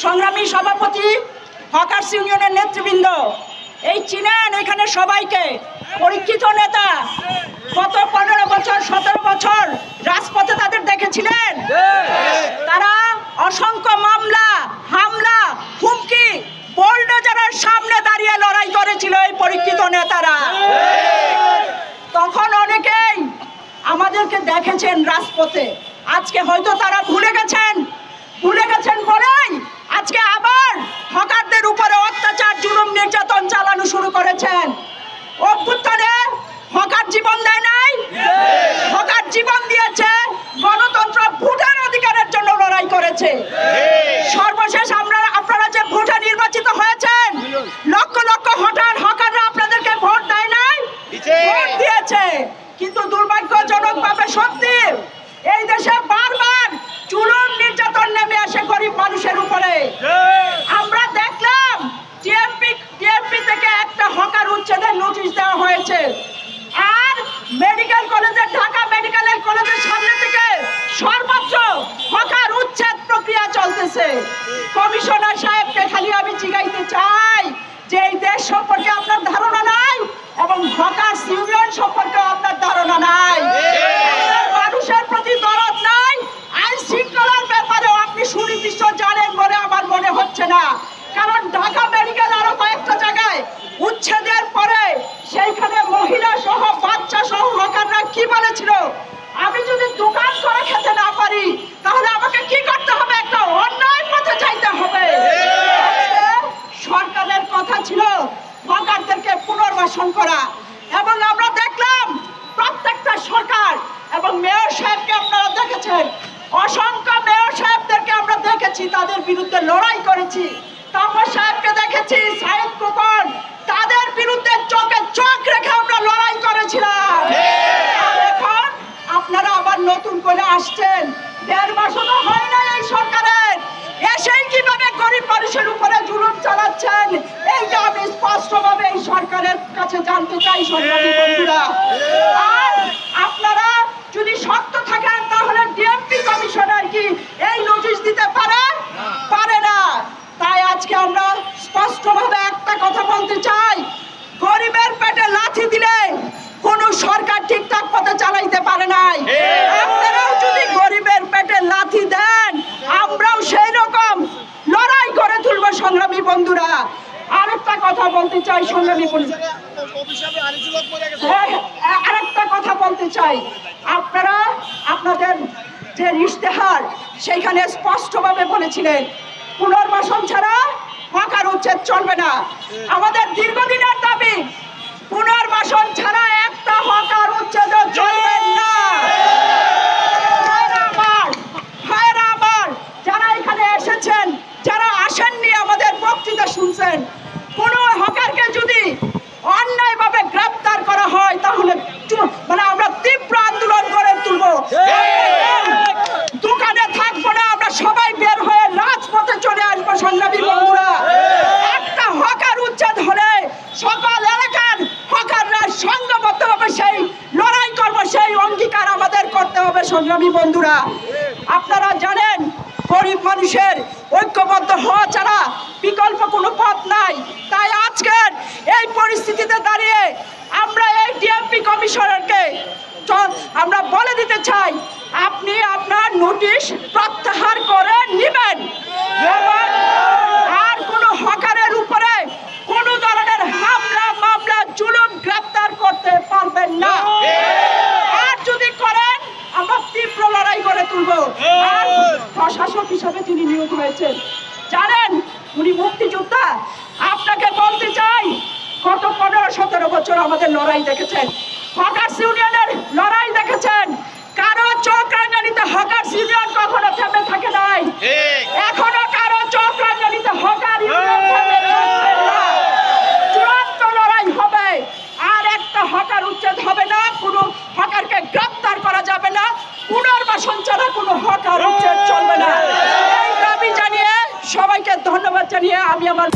সংগ্রামী সভাপতি, হকার্স ইউনিয়নের নেতৃবৃন্দ, এই চিনেন এখানে সবাইকে পরীক্ষিত নেতা। গত 15 বছর 17 বছর রাজপথে তাদের দেখেছিলেন। তারা অসংখ্য মামলা, হামলা, হুমকি, বোল্ডোজারের সামনে দাঁড়িয়ে লড়াই করেছিল এই পরীক্ষিত নেতারা। তখন অনেকেই আমাদেরকে দেখেছেন রাজপথে। আজকে হয়তো তারা ভুলে গেছেন বলেই আজকে আবার হকারদের উপরে অত্যাচার, জুলুম, নির্যাতন চালানো শুরু করেছেন। অভ্যুত্থানে হকার জীবন দেয় নাই, হকার জীবন দিয়েছে গণতন্ত্র, ভোটের অধিকারের জন্য লড়াই করেছে। সর্বশেষ আপনারা যে ভোটে নির্বাচিত হয়েছেন, লক্ষ লক্ষ হকাররা আপনাদেরকে ভোট দেয় নাই, ভোট দিয়েছে। কিন্তু দুর্ভাগ্যজনকভাবে সত্যি এই দেশে বারবার জুলুম, নির্যাতন নেমে আসে গরিব মানুষের উপরে। আমরা দেখলাম টিএমপি থেকে একটা হকার উচ্ছেদের নোটিশ দেওয়া হয়েছে, আর মেডিকেল কলেজে, ঢাকা মেডিকেল কলেজের সামনে থেকে সর্বোচ্চ হকার উচ্ছেদ প্রক্রিয়া চলতেছে। কমিশনার সাহেবকে খালি আমি জিজ্ঞাসা চাই যে এই দেশ সম্পর্কে আপনার ধারণা নাই এবং হকার্স ইউনিয়ন সম্পর্কে আপনার ধারণা নাই, মানুষের প্রতি দরদ নাই, আইন শৃঙ্খলার ব্যাপারেও আপনি সুনির্দিষ্ট জানেন বলে আমার মনে হচ্ছে না। কারণ ঢাকা মেডিকেল আরো কয়েকটা জায়গায় উচ্ছেদের পরে সেইখানে মহিলা সহ, বাচ্চা সহ হকাররা কি বলেছিল, আমি যদি দোকান করে খেতে না পারি তাহলে আমাকে কি করতে হবে, একটা অন্যায় পথে যাইতে হবে। সরকারের কথা ছিল হকারদেরকে পুনর্বাসন করা, এবং আমরা দেখলাম প্রত্যেকটা সরকার এবং মেয়র সাহেবকে আপনারা দেখেছেন, অসংখ্য মেয়র সাহেবদেরকে আমরা দেখেছি, তাদের বিরুদ্ধে লড়াই করেছি। তাপস সাহেবকে দেখেছি, সাহেব খোকন, তাদের বিরুদ্ধে চোখে চোখ রেখে আমরা লড়াই করেছিলাম। আর এখন আপনারা আবার নতুন করে আসছেন, 1.5 মাসও তো হয় না এই সরকারের, এসেই কিভাবে গরিব মানুষের উপরে জুলুম চালাচ্ছেন এইটা আমি স্পষ্টভাবে এই সরকারের কাছে জানতে চাই সংগ্রামী বন্ধুরা। আর আপনারা যদি শক্ত থাকেন তাহলে ডিএমপি কমিশনার কি এই নোটিশ দিতে পারে না। তাই আজকে আমরা স্পষ্টভাবে একটা কথা বলতে চাই, গরিবের পেটে লাথি দিলে কোন সরকার ঠিকঠাক পথে চালাইতে পারে নাই। আপনারাও যদি গরিবের পেটে লাথি দেন, আমরাও সেই রকম লড়াই করে তুলবো সংগ্রামী বন্ধুরা। আরেকটা কথা বলতে চাই সংগ্রামী বন্ধুরা, আরেকটা কথা বলতে চাই, আপনারা আপনাদের যে ইশতেহার সেইখানে স্পষ্টভাবে বলেছিলেন পুনর্বাসন ছাড়া হকার উচ্ছেদ চলবে না। আমাদের দীর্ঘদিনের দাবি, পুনর্বাসন ছাড়া একটা হকার উচ্ছেদ চলবে না। যারা এখানে এসেছেন, যারা আসেননি, আমাদের বক্তৃতা শুনছেন, কোন হকারকে যদি অন্যায়ভাবে গ্রেফতার করা হয় তাহলে আমরা তীব্র আন্দোলন করে তুলব। দোকানে থাকবো না, আমরা সবাই বের হয়ে রাজপথে চলে আসবো সংগ্রামী বন্ধুরা। একটা হকার উচ্ছেদ হলে সকল এলাকার হকাররা সংঘবদ্ধভাবে সেই লড়াই করবো, সেই অঙ্গীকার আমাদের করতে হবে সংগ্রামী বন্ধুরা। আপনারা জানেন গরিব মানুষের ঐক্যবদ্ধ হওয়া ছাড়া বিকল্প কোনো পথ নাই। তাই আজকের এই পরিস্থিতিতে দাঁড়িয়ে আমরা এই ডিএমপি কমিশনারকে আমরা বলে দিতে চাই, আপনি আপনার নোটিশ প্রত্যাহার করে নেবেন এবং আর কোনো হকারের উপরে কোনো ধরনের হামলা, মামলা, জুলুম, গ্রেফতার করতে পারবেন না। আর যদি করেন আমরা তীব্র লড়াই করে তুলব। আর প্রশাসক হিসাবে যিনি নিয়োগ হয়েছেন, জানেন উনি মুক্তিযোদ্ধা। আপনাকে বলতে চাই, গত 15-17 বছর আমাদের লড়াই দেখেছেন, হকার্স ইউনিয়নের লড়াই দেখেছেন। কারো চোখ রাঙানিতে হকার্স ইউনিয়ন কখনো থেমে থাকে নাই, এখনো কারো চোখ রাঙানিতে হকার ইউনিয়ন থেমে থাকবে না। চূড়ান্ত লড়াই হবে, আর একটা হকার উচ্ছেদ হবে না, কোনো হকারকে গ্রেফতার করা যাবে না, পুনর্বাসন ছাড়া কোনো হকার উচ্ছেদ চলবে না। এই দাবি জানিয়ে সবাইকে ধন্যবাদ জানিয়ে আমি আমার